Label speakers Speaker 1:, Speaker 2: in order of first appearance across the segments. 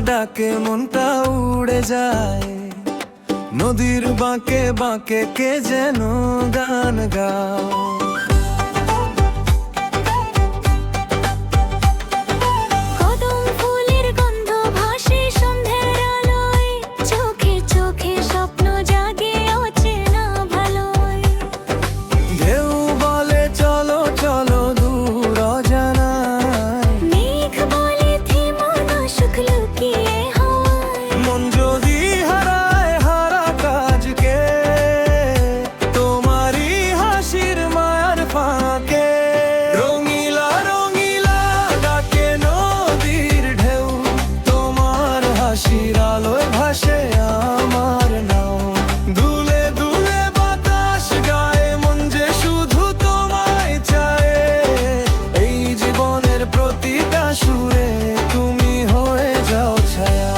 Speaker 1: ডাকে মনটা উড়ে যায়, নদীর বাঁকে বাঁকে কে যেন গান গাও। আলোয় ভাসে আমার নাও, দুলে দুলে বাতাস গায়ে, মন যে শুধু তোমায় চায়। এই জীবনের প্রতিটা সুরে তুমি হয়ে যাও ছায়া।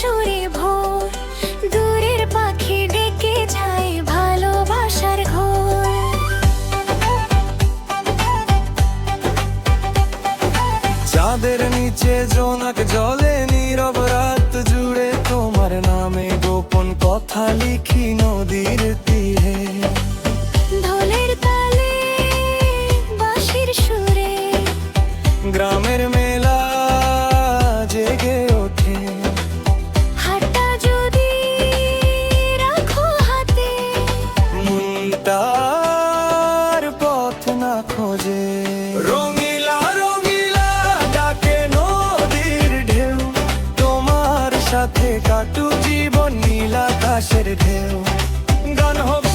Speaker 2: সুরে ভোর, দূরের পাখি ডেকে যায় ভালোবাসার ঘোর।
Speaker 1: চাঁদের নিচে জোনাক জলে, নীরব রাত জুড়ে তোমার নামে গোপন কথা লিখি নদীর তীরে।
Speaker 2: ঢোলের তালে বাঁশির সুরে
Speaker 1: গ্রামের মেলা জেগে ওঠে, তার পথ না খোঁজে। রঙিলা রঙিলা ডাকে নদীর ঢেউ, তোমার সাথে কাটু জীবন নীল আকাশের ঢেউ। গান হবে